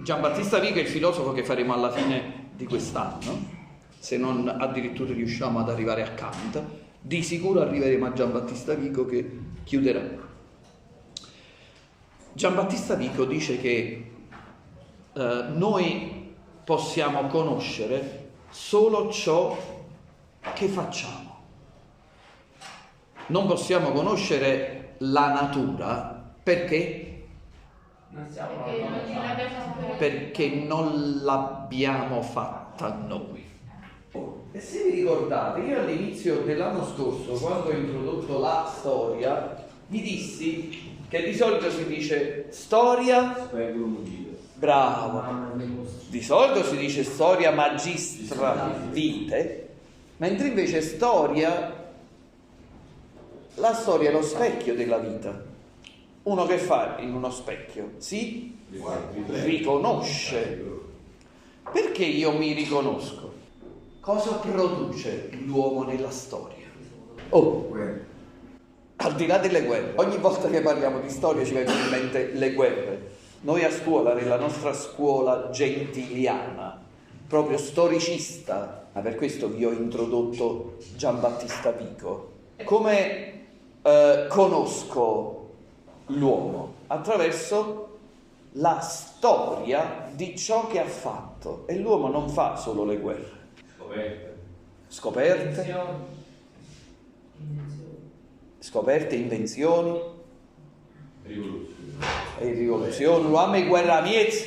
Giambattista Vico è il filosofo che faremo alla fine di quest'anno, se non addirittura riusciamo ad arrivare a Kant. Di sicuro arriveremo a Giambattista Vico che chiuderà. Giambattista Vico dice che noi possiamo conoscere solo ciò che facciamo. Non possiamo conoscere la natura perché non l'abbiamo fatta noi. E se vi ricordate, io all'inizio dell'anno scorso, quando ho introdotto la storia, vi dissi che di solito si dice storia, bravo, di solito si dice storia magistra vitae, mentre invece la storia è lo specchio della vita. Uno che fa in uno specchio? Si riconosce. Perché io mi riconosco? Cosa produce l'uomo nella storia? Al di là delle guerre, ogni volta che parliamo di storia ci vengono in mente le guerre. Noi a scuola, nella nostra scuola gentiliana, proprio storicista, ma per questo vi ho introdotto Giambattista Vico, come conosco l'uomo? Attraverso la storia di ciò che ha fatto. E l'uomo non fa solo le guerre. Scoperte, invenzioni e rivoluzioni. L'uomo è guerra miez.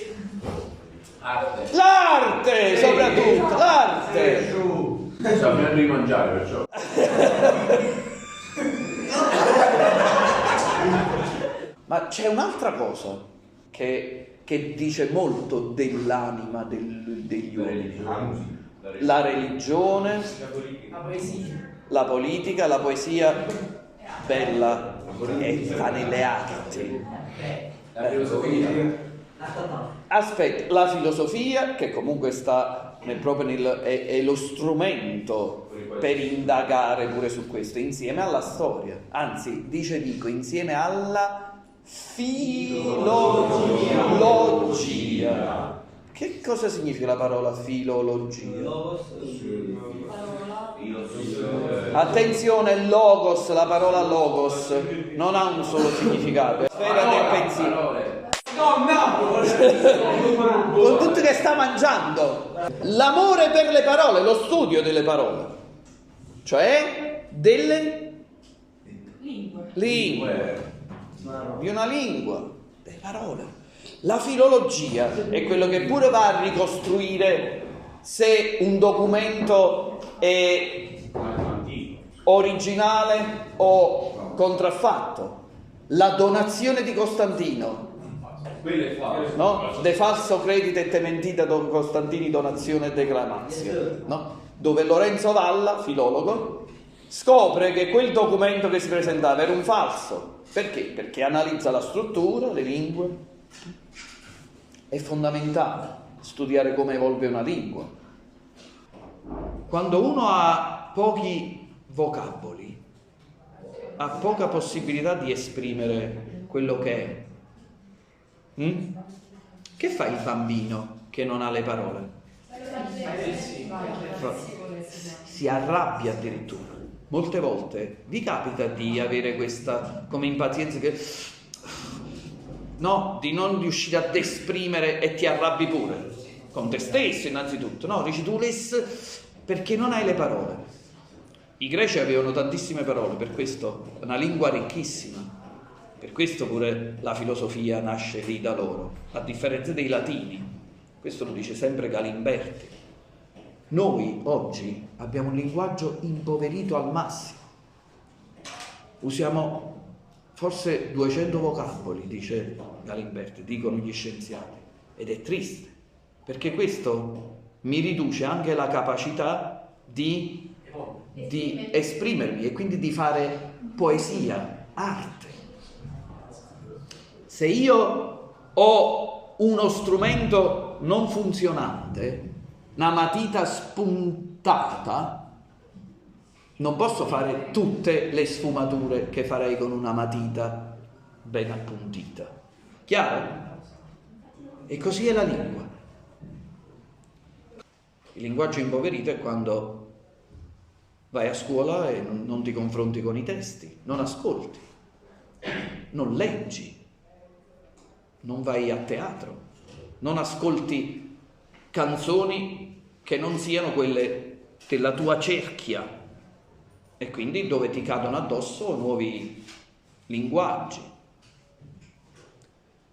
L'arte, soprattutto l'arte. Sappiamo di mangiare perciò. Ma c'è un'altra cosa che dice molto dell'anima degli uomini: la religione, la politica, la poesia bella e sta nelle arti. La filosofia. Aspetta, la filosofia, che comunque sta è lo strumento per indagare pure su questo, insieme alla storia, anzi dice Vico, insieme alla filologia. Che cosa significa la parola filologia? Attenzione, logos, la parola logos non ha un solo significato, è sfera del pensiero. Con tutto che sta mangiando. L'amore per le parole, lo studio delle parole, cioè delle lingue, di una lingua, delle parole. La filologia è quello che pure va a ricostruire se un documento è originale o contraffatto. La donazione di Costantino, no? De falso credite e tementita don Costantini donazione e declamazio, no? Dove Lorenzo Valla, filologo, scopre che quel documento che si presentava era un falso. Perché? Perché analizza la struttura, le lingue. È fondamentale studiare come evolve una lingua. Quando uno ha pochi vocaboli, ha poca possibilità di esprimere quello che è. Che fa il bambino che non ha le parole? Si arrabbia addirittura. Molte volte vi capita di avere questa come impazienza che di non riuscire ad esprimere e ti arrabbi pure con te stesso innanzitutto, dici tu perché non hai le parole. I greci avevano tantissime parole, per questo una lingua ricchissima, per questo pure la filosofia nasce lì da loro, a differenza dei latini. Questo lo dice sempre Galimberti. Noi oggi abbiamo un linguaggio impoverito al massimo, usiamo forse 200 vocaboli, dice Galimberti, dicono gli scienziati, ed è triste, perché questo mi riduce anche la capacità di esprimermi e quindi di fare poesia, arte. Se io ho uno strumento non funzionante, una matita spuntata, non posso fare tutte le sfumature che farei con una matita ben appuntita. Chiaro? E così è la lingua. Il linguaggio impoverito è quando vai a scuola e non ti confronti con i testi, non ascolti, non leggi, non vai a teatro, non ascolti canzoni che non siano quelle della tua cerchia e quindi dove ti cadono addosso nuovi linguaggi.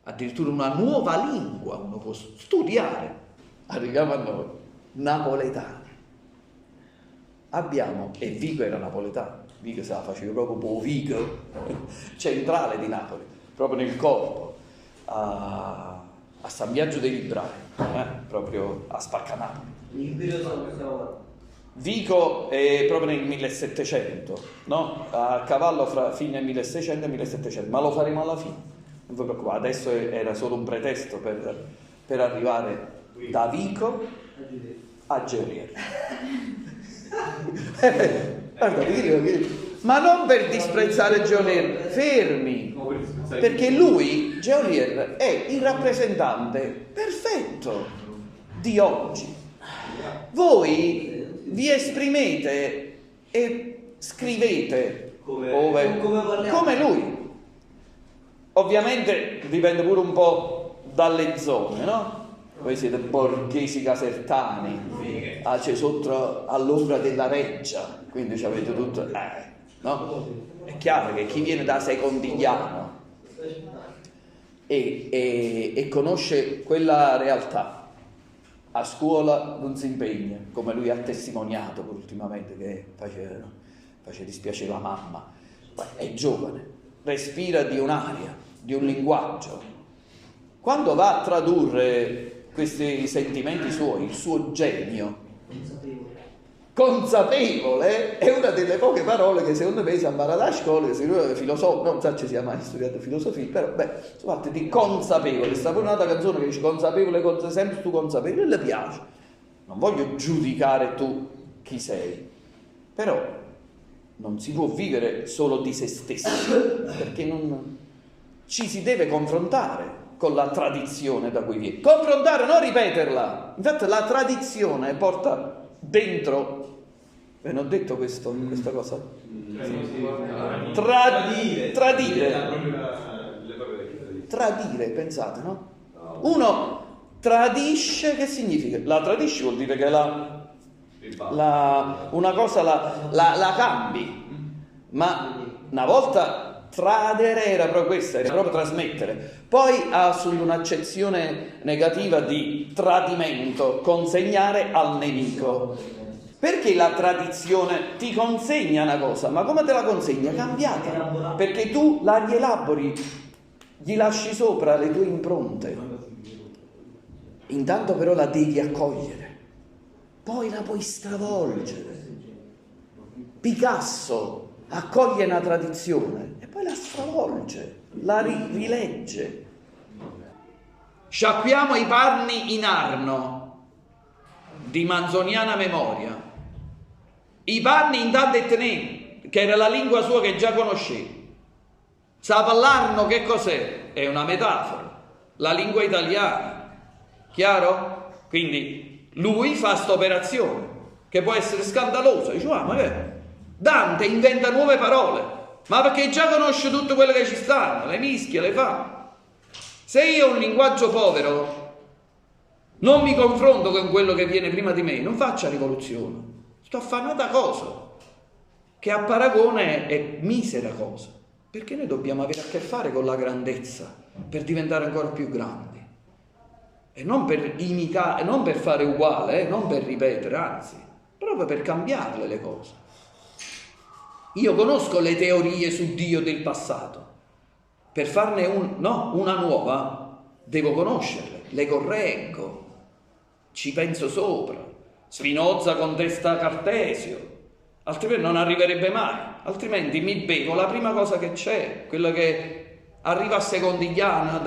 Addirittura una nuova lingua uno può studiare. Arriviamo a noi, napoletani. Abbiamo, e Vico era napoletano, Vico se la faceva proprio Vico, centrale di Napoli, proprio nel corpo, a San Biagio dei Librai, proprio a Spaccanapoli. Vico è proprio nel 1700, no? A cavallo fra fine 1600 e 1700, ma lo faremo alla fine, non vi preoccupate, adesso era solo un pretesto per arrivare da Vico a Geolier. Ma non per disprezzare Geolier, fermi, perché lui, Geolier, è il rappresentante perfetto di oggi. Voi vi esprimete e scrivete come lui. Ovviamente dipende pure un po' dalle zone, no? Voi siete borghesi casertani, c'è sotto all'ombra della reggia, quindi avete tutto, no? È chiaro che chi viene da Secondigliano e conosce quella realtà, a scuola non si impegna, come lui ha testimoniato ultimamente, che faceva dispiacere la mamma, è giovane, respira di un'aria, di un linguaggio. Quando va a tradurre questi sentimenti suoi, il suo genio consapevole è una delle poche parole che secondo me si impara da scuola, che si filosofia, non so se si è mai studiato filosofia, però si parte di consapevole. Sta pure un'altra canzone che dice consapevole, sempre tu consapevole, e le piace. Non voglio giudicare tu chi sei, però non si può vivere solo di se stessi, perché ci si deve confrontare con la tradizione da cui viene. Confrontare, non ripeterla. Infatti la tradizione porta dentro, ve ne ho detto questa cosa? Tradire, pensate, no? Uno tradisce, che significa? La tradisce vuol dire che una cosa la cambi, ma una volta tradere era proprio questa, era proprio trasmettere. Poi ha assunto un'accezione negativa di tradimento, consegnare al nemico. Perché la tradizione ti consegna una cosa, ma come te la consegna? Cambiata. Perché tu la rielabori, gli lasci sopra le tue impronte. Intanto però la devi accogliere, poi la puoi stravolgere. Picasso accoglie una tradizione e poi la stravolge, la rilegge. Sciacquiamo i panni in Arno, di manzoniana memoria. I panni in Tadetne, che era la lingua sua che già conoscevi. Sa parlarno che cos'è? È una metafora, la lingua italiana. Chiaro? Quindi lui fa sta operazione, che può essere scandalosa. Dice, ma che è? Dante inventa nuove parole, ma perché già conosce tutte quelle che ci stanno, le mischia, le fa. Se io ho un linguaggio povero, non mi confronto con quello che viene prima di me, non faccio rivoluzione, sto a fare un'altra cosa, che a paragone è misera cosa, perché noi dobbiamo avere a che fare con la grandezza, per diventare ancora più grandi, e non per imitare, non per fare uguale, non per ripetere, anzi, proprio per cambiarle le cose. Io conosco le teorie su Dio del passato, per farne una nuova devo conoscerle, le correggo, ci penso sopra. Spinoza contesta Cartesio, altrimenti non arriverebbe mai, altrimenti mi bevo la prima cosa che c'è, quella che arriva a Secondigliana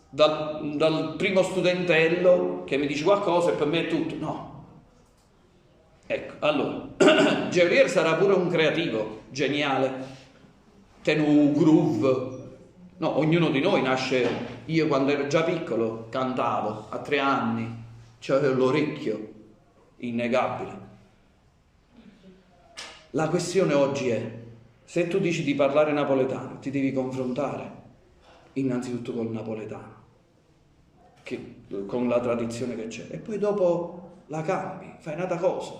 dal primo studentello che mi dice qualcosa e per me è tutto, no. Ecco, allora, Geolier sarà pure un creativo, geniale, tenu groove, No, ognuno di noi nasce, io quando ero già piccolo cantavo, a 3 anni, c'avevo l'orecchio innegabile. La questione oggi è, se tu dici di parlare napoletano, ti devi confrontare innanzitutto col napoletano, con la tradizione che c'è, e poi dopo la cambi, fai un'altra cosa,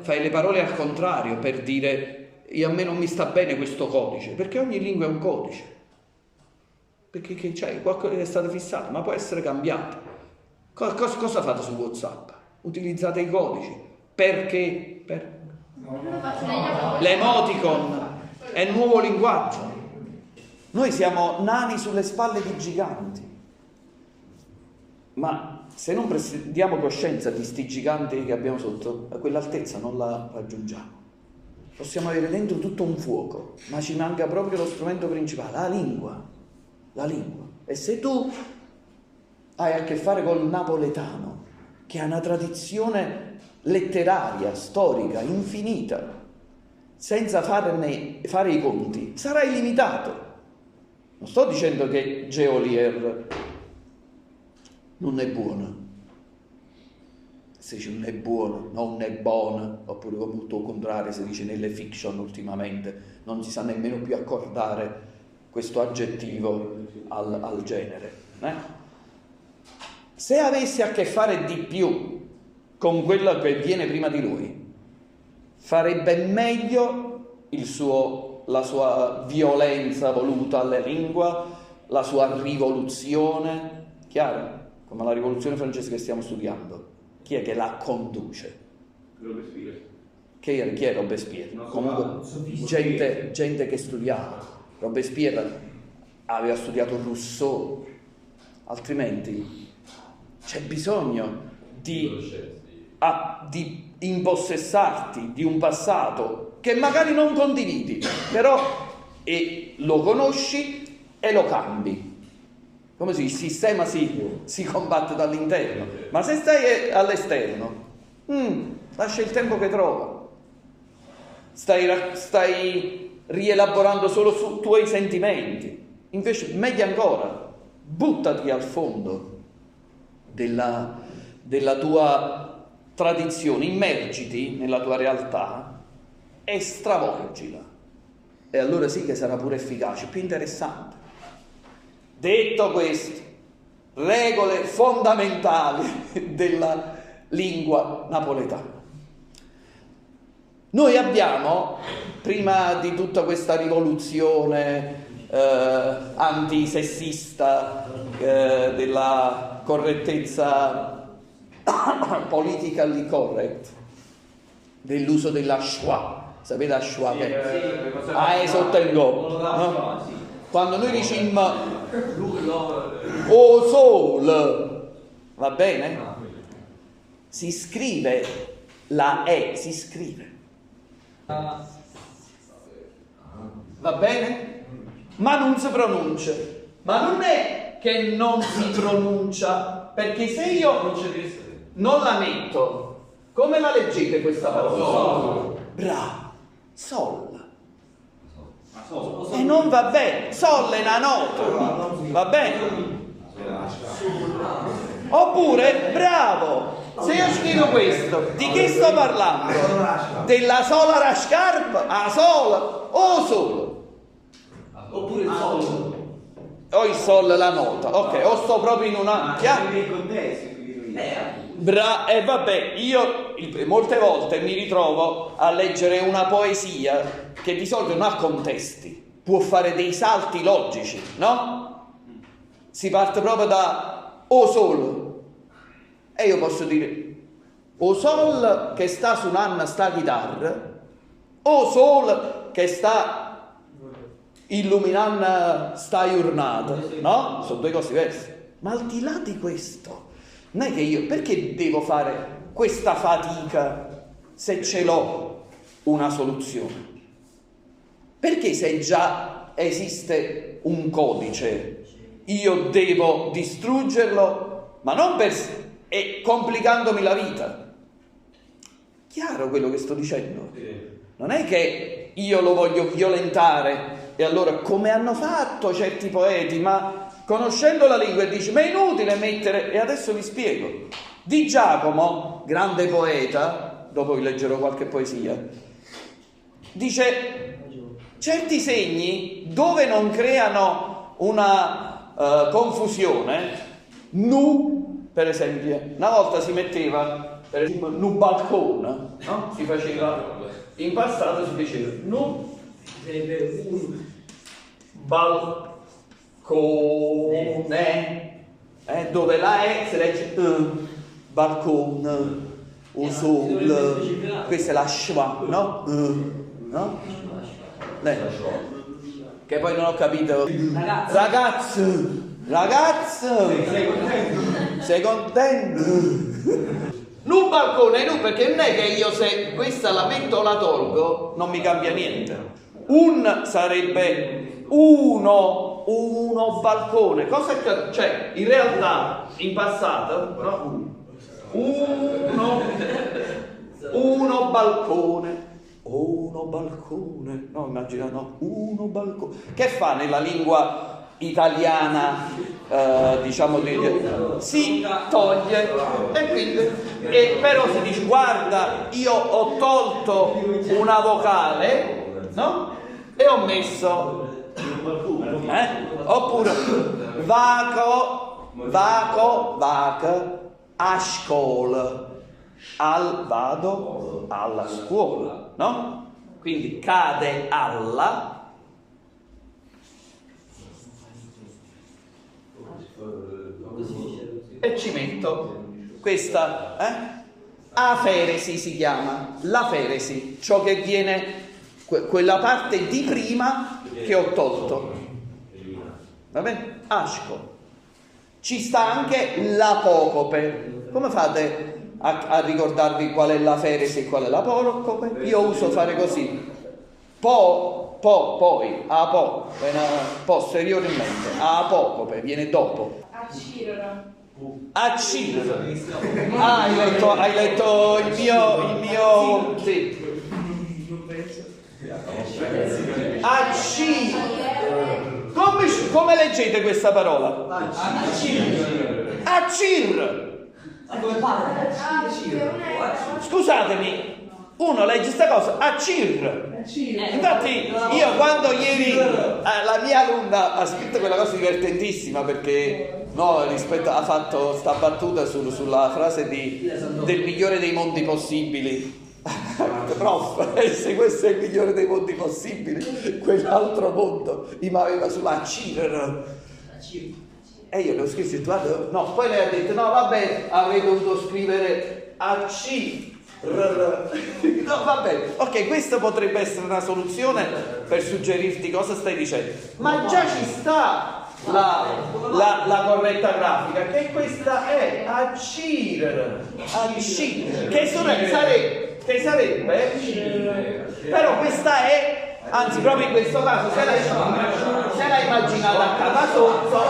fai le parole al contrario per dire a me non mi sta bene questo codice, perché ogni lingua è un codice, perché c'è qualcosa che è stato fissato, ma può essere cambiato. Cosa fate su WhatsApp? Utilizzate i codici, perché? L'emoticon è il nuovo linguaggio. Noi siamo nani sulle spalle di giganti, ma se non diamo coscienza di sti giganti che abbiamo sotto, a quell'altezza non la raggiungiamo. Possiamo avere dentro tutto un fuoco, ma ci manca proprio lo strumento principale, la lingua. E se tu hai a che fare col napoletano, che ha una tradizione letteraria, storica, infinita, senza fare i conti, sarai limitato. Non sto dicendo che Geolier non è buono. Si dice non è buono, non è buona, oppure come il tuo contrario si dice nelle fiction ultimamente, non si sa nemmeno più accordare questo aggettivo al genere. Se avessi a che fare di più con quello che viene prima di lui, farebbe meglio la sua violenza voluta alla lingua, la sua rivoluzione, chiaro? Come la rivoluzione francese che stiamo studiando. Chi è che la conduce? Robespierre. Chi è Robespierre? Comunque gente che studiava. Robespierre aveva studiato Rousseau, altrimenti c'è bisogno di impossessarti di un passato che magari non condividi, però lo conosci e lo cambi. Come si dice, il sistema si combatte dall'interno, ma se stai all'esterno, lascia il tempo che trova. Stai rielaborando solo su tuoi sentimenti. Invece, meglio ancora, buttati al fondo della tua tradizione, immergiti nella tua realtà e stravolgila. E allora sì che sarà pure efficace, più interessante. Detto questo, regole fondamentali della lingua napoletana. Noi abbiamo, prima di tutta questa rivoluzione antisessista della correttezza politically correct, dell'uso della schwa, sapete la schwa che sotto il go, no? Quando noi diciamo o sol, va bene? Si scrive la si scrive. Va bene? Ma non si pronuncia. Ma non è che non si pronuncia, perché se io non la metto, come la leggete questa parola? Bravo, sol. E non va bene, sol è una nota, va bene? Oppure, bravo, se io scrivo questo, di che sto parlando? Della sola la scarpa, a sola o solo? Oppure il sol. O il sol la nota, ok, o sto proprio in una... Nei contesti. Vabbè, io molte volte mi ritrovo a leggere una poesia che di solito non ha contesti, può fare dei salti logici, no? Si parte proprio da o sol, e io posso dire o sol che sta suonando sta chitarra, o sol che sta illuminando sta giornata, no? Sono due cose diverse. Ma al di là di questo, non è che io, perché devo fare questa fatica se ce l'ho una soluzione? Perché se già esiste un codice, io devo distruggerlo, ma non e complicandomi la vita? Chiaro quello che sto dicendo? Non è che io lo voglio violentare E allora come hanno fatto certi poeti? Ma conoscendo la lingua dice, ma è inutile mettere... E adesso vi spiego. Di Giacomo, grande poeta, dopo vi leggerò qualche poesia, dice certi segni dove non creano una confusione, nu, per esempio, una volta si metteva, per esempio, nu balcone, no? Si faceva, in passato si diceva nu balcone, dove la E si legge balcone, o sol, questa è la schwa, no? No? Che poi non ho capito. Ragazzo, sei contento? Nu balcone, nu, perché non è che io se questa la metto o la tolgo non mi cambia niente. Un sarebbe uno balcone. Cosa che, cioè, in realtà, in passato, no? Uno balcone. Uno balcone. No, immagina, no. Uno balcone. Che fa nella lingua italiana, diciamo, si toglie e quindi però si dice guarda, io ho tolto una vocale, no? E ho messo oppure vaco a scuola, vado alla scuola, no? Quindi cade alla e ci metto questa aferesi, si chiama l'aferesi, ciò che viene, quella parte di prima che ho tolto, va bene? Asco. Ci sta anche l'apocope. Come fate a ricordarvi qual è l'aferesi e qual è l'apocope? Io uso fare così, poi posteriormente, apocope viene dopo. Acciro. Hai letto il mio sì. Acciro. Come leggete questa parola? Accir. Scusatemi, uno legge questa cosa, accir. Infatti io quando ieri la mia alunna ha scritto quella cosa divertentissima, perché ha fatto sta battuta sulla frase del migliore dei mondi possibili. Prof, se questo è il migliore dei mondi possibili, quell'altro mondo mi aveva sulla CIR. E io le ho scritto, no, poi lei ha detto, no vabbè, avrei dovuto scrivere AC. No, vabbè, ok, questa potrebbe essere una soluzione per suggerirti cosa stai dicendo, ma già ci sta la corretta grafica, che questa è ACIR, che sarebbe, però questa è, anzi proprio in questo caso se l'hai immaginata a casa sotto,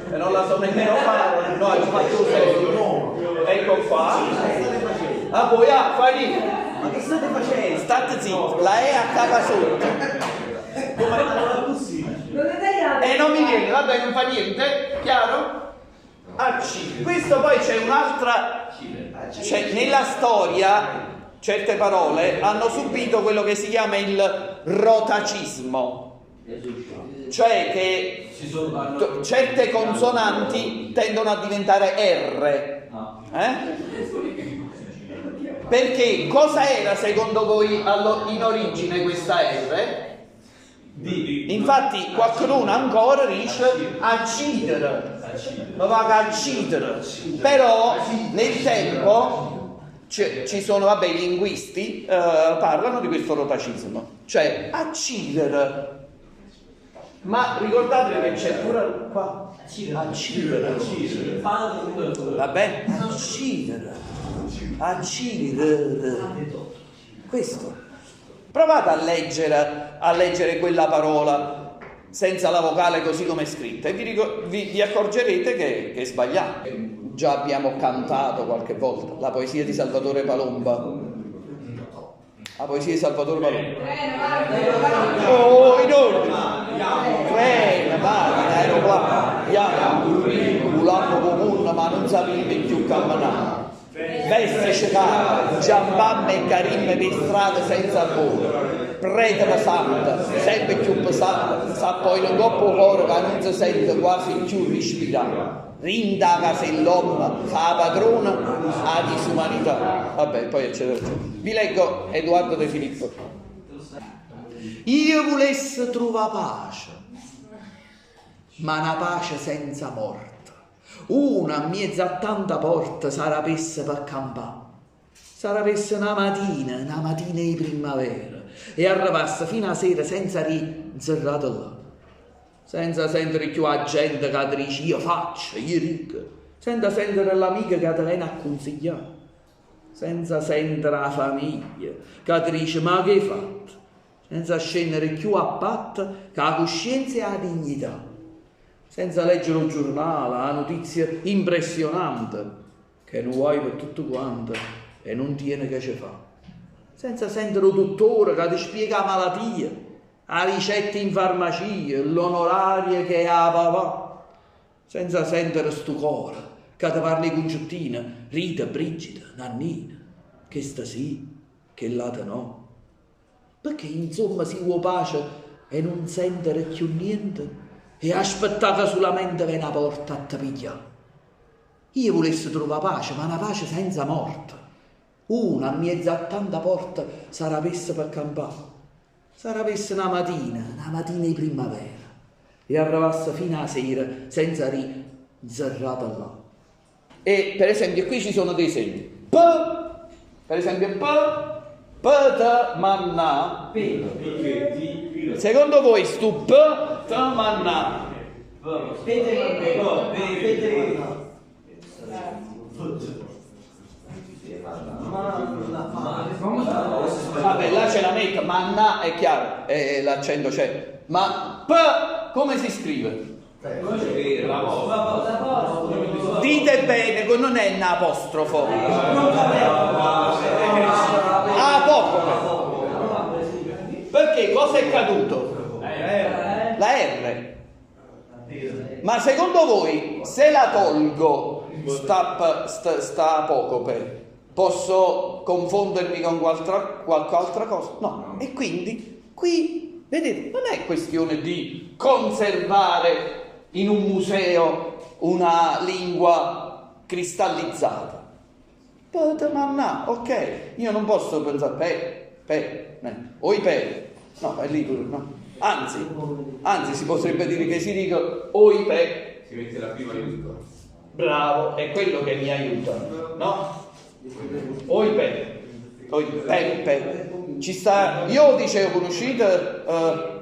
e non la so nemmeno fare, no, ci faccio serio, ecco qua. Poi fai lì. Ma che state facendo? State zitto, la è a capa sotto. E non mi viene, vabbè, non fa niente, chiaro? AC. Questo poi c'è un'altra. Nella storia certe parole hanno subito quello che si chiama il rotacismo. Cioè che certe consonanti tendono a diventare R. Perché cosa era secondo voi in origine questa R? Infatti qualcuno ancora dice accidere, ma va a accidere. Però nel tempo ci sono, vabbè, i linguisti parlano di questo rotacismo, cioè accidere. Ma ricordatevi che c'è pure qua accidere. Vabbè, accidere. Questo. Provate a leggere quella parola senza la vocale così come è scritta e vi accorgerete che è sbagliato. Già abbiamo cantato qualche volta la poesia di Salvatore Palomba. La poesia di Salvatore Palumbo. Oh, in ordine. Treno, macchina, aeroplano, volando comune, ma non sapevi più camminare. Veste cicale, giambamme e carimbe per strada senza volo. Prete pesante, sempre più pesante, sa poi un troppo coro che non si sente quasi più respirare. Rinda casell'uomo, fa padrona a disumanità. Vabbè, poi eccetera, eccetera. Vi leggo Edoardo De Filippo. Io volesse trovare pace, ma una pace senza morte. Una a mezzo a tanta porta sarapesse per campare. Sarapesse una mattina di primavera, e arrivasse fino a sera senza rinzerrato là. Senza sentire più la gente che ti dice io faccio, io ricco, senza sentire l'amica che ti viene a consigliare, senza sentire la famiglia che ti dice ma che hai fatto, senza scendere più a patto che la coscienza e la dignità, senza leggere un giornale, la notizia impressionante che non vuoi per tutto quanto e non tiene che ci fa, senza sentire un dottore che ti spiega la malattia, la ricetta in farmacia, l'onorario che ha papà, senza sentire sto cuore che ti parli con Giottina, Rita, Brigida, Nannina, che sta sì, che l'altra no. Perché insomma si vuole pace e non sentire più niente e aspettare solamente che una porta a te piglia. Io volessi trovare pace, ma una pace senza morte. Una a mezzo a tanta porta sarapesse per campare. Sarapesse una mattina di primavera, e arrivasse fino a sera senza rinzerrata là. E per esempio qui ci sono dei segni. Per esempio te manna. Secondo voi stu te manna? Vabbè, là c'è la mecca, manna è chiaro, l'accento c'è. Ma come si scrive? Dite bene, non è un apostrofo. Apocope. Perché cosa è caduto? La R. Ma secondo voi, se la tolgo sta apocope, posso confondermi con qualche altra cosa? No. E quindi qui, vedete, non è questione di conservare in un museo una lingua cristallizzata. Ok, io non posso pensare no, è lì pure, no. Anzi, si potrebbe dire che si dica oipè. Si mette la prima lingua. Bravo, è quello che mi aiuta, no? Oipè. Ci sta, io dicevo, conoscete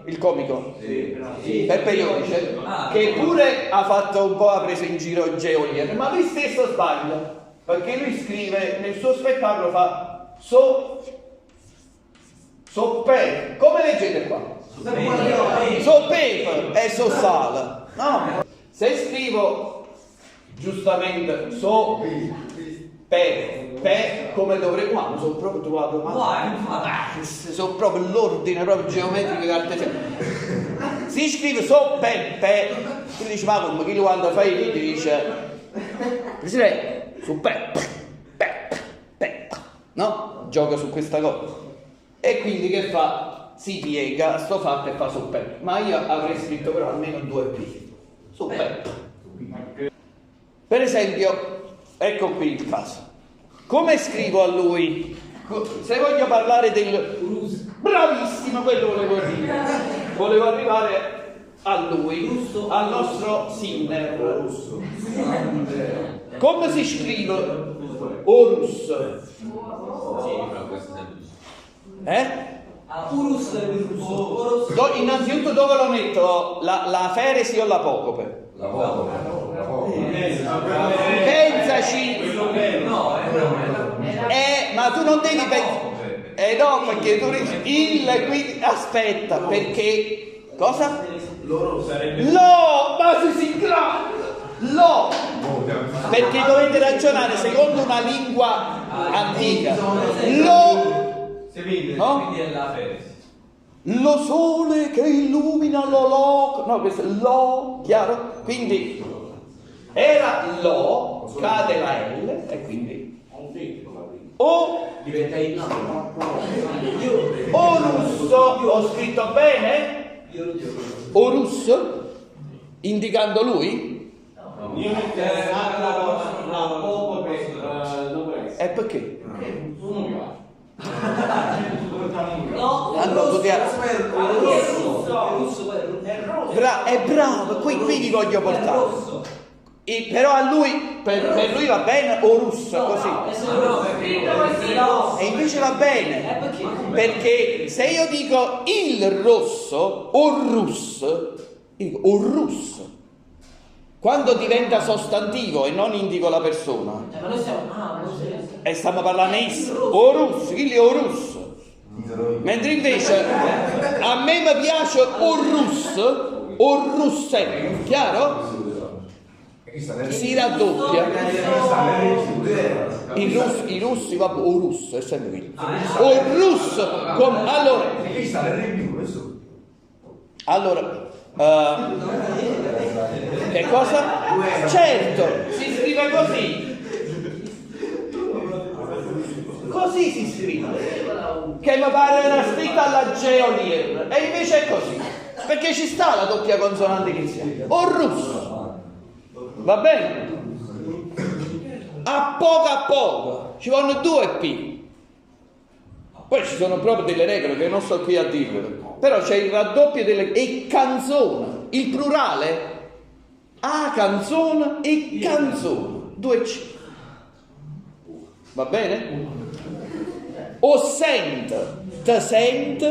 il comico? Sì. Peppe Iodice, che pure ha fatto un po', ha preso in giro Geolier, ma lui stesso sbaglia, perché lui scrive nel suo spettacolo, fa soppè, come leggete qua? Soppè e sale, no? Se scrivo giustamente per come dovrei, ma sono proprio trovato sono proprio l'ordine proprio geometrico cartesiano. Si scrive per tu dici ma come chi quando fai lì ti dice Presidente su per no? Gioca su questa cosa e quindi che fa? Si piega sto fatto e fa su per, ma io avrei scritto però almeno 2 P su per esempio, ecco qui il caso. Come scrivo a lui? Se voglio parlare del bravissimo, quello volevo dire. Volevo arrivare a lui, al nostro Sinner. Come si scrive? Orus. Innanzitutto dove lo metto? La feresi o l'apocope? Pensaci. Ma tu non devi pensare. No, perché tu qui aspetta, perché cosa? Ma si lo, perché dovete ragionare secondo una lingua antica. Lo No? Quindi è la fede. Lo sole che illumina lo, no, questo è lo, chiaro? Quindi era lo, cade la L e quindi o Diventa il o russo, ho scritto bene? O russo, indicando lui? Io metterei a poco per E perché? uno mi va. Allora, è bravo, qui vi voglio portare. Però a lui, per lui va bene o russo, così. E invece va bene, perché se io dico il rosso o russo, dico o russo. Quando diventa sostantivo e non indico la persona, Ma noi siamo. e stiamo parlando is, o russo, quindi o russo. Mentre invece a me mi piace o russetto, chiaro? Si raddoppia. I russi, vabbè, o russo, è sempre qui. O russo, allora, che cosa? Certo, si scrive così. Così si scrive. Che mi pare era scritta alla Geolier. E invece è così. Perché ci sta la doppia consonante iniziale. O russo. Va bene? A poco. Ci vogliono 2 P. Poi ci sono proprio delle regole che non sto qui a dirvelo. Però c'è il raddoppio delle... e canzone. Il plurale a canzone e canzone. 2 C. Va bene? O sent, te sent,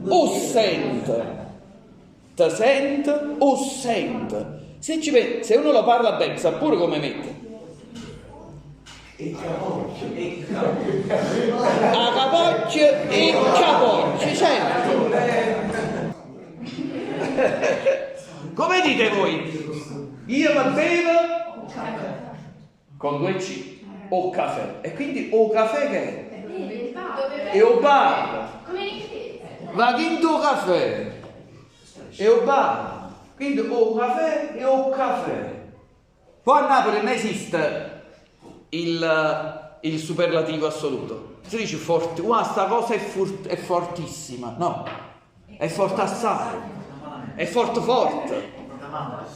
o sent. Te sent, o sent. Se uno lo parla bene, sa pure come mette. A capocchio e capocchio, certo. Come dite voi? Io mi bevo con 2 C o caffè. E quindi o caffè che è? E o bar. Va quinto caffè. E o bar. Quindi o caffè e o caffè. Poi a Napoli non esiste il superlativo assoluto. Si dice forte, sta cosa è fortissima. No, è forte assai. È forte.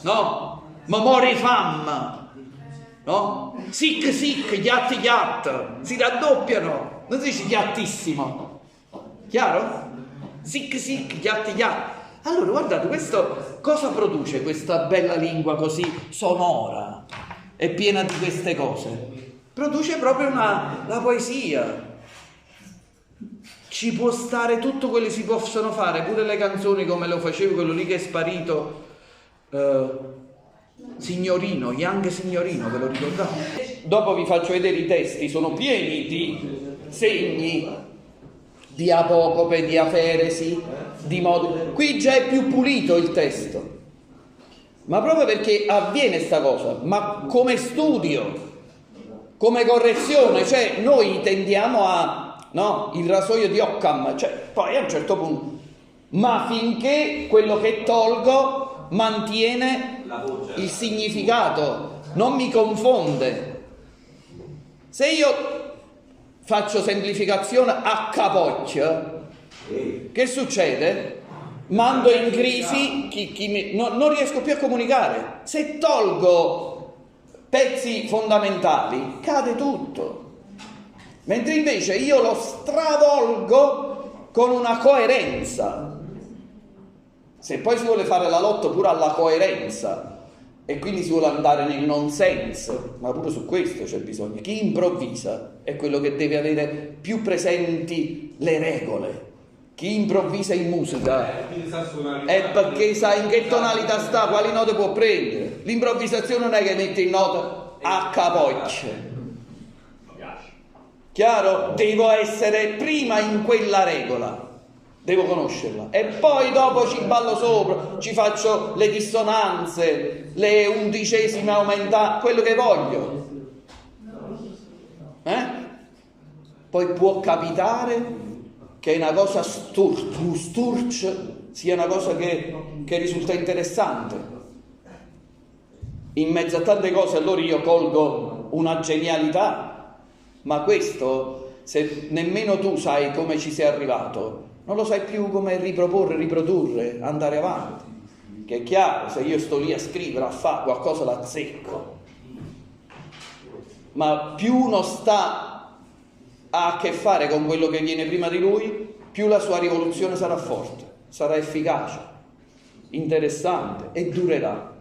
No, ma muore fam. No? Sic, ghiat. Si raddoppiano. Non si dice ghiattissimo. Chiaro? Sic, ghiat. Allora, guardate, questo cosa produce questa bella lingua così sonora e piena di queste cose? Produce proprio la poesia. Ci può stare tutto quello che si possono fare, pure le canzoni come lo facevo, quello lì che è sparito, Signorino, Young Signorino, ve lo ricordate? Dopo vi faccio vedere i testi, sono pieni di segni, di apocope, di aferesi, di modo. Qui già è più pulito il testo, ma proprio perché avviene sta cosa, ma come studio, come correzione, cioè noi tendiamo il rasoio di Occam, cioè poi a un certo punto, ma finché quello che tolgo mantiene il significato, non mi confonde. Se io faccio semplificazione a capocchio, che succede? Mando in crisi non riesco più a comunicare. Se tolgo pezzi fondamentali cade tutto, mentre invece io lo stravolgo con una coerenza. Se poi si vuole fare la lotta pure alla coerenza e quindi si vuole andare nel nonsense, ma pure su questo c'è bisogno. Chi improvvisa è quello che deve avere più presenti le regole. Chi improvvisa in musica è perché sa in che tonalità sta, quali note può prendere. L'improvvisazione non è che mette in nota a capocchio. Chiaro? Devo essere prima in quella regola. Devo conoscerla e poi dopo ci ballo sopra, ci faccio le dissonanze, le undicesime aumentate, quello che voglio. Poi può capitare che una cosa sturch sia una cosa che risulta interessante. In mezzo a tante cose allora io colgo una genialità, ma questo, se nemmeno tu sai come ci sei arrivato, non lo sai più come riproporre, riprodurre, andare avanti. Che è chiaro, se io sto lì a scrivere, a fare qualcosa l'azzecco, ma più uno ha a che fare con quello che viene prima di lui, più la sua rivoluzione sarà forte, sarà efficace, interessante e durerà.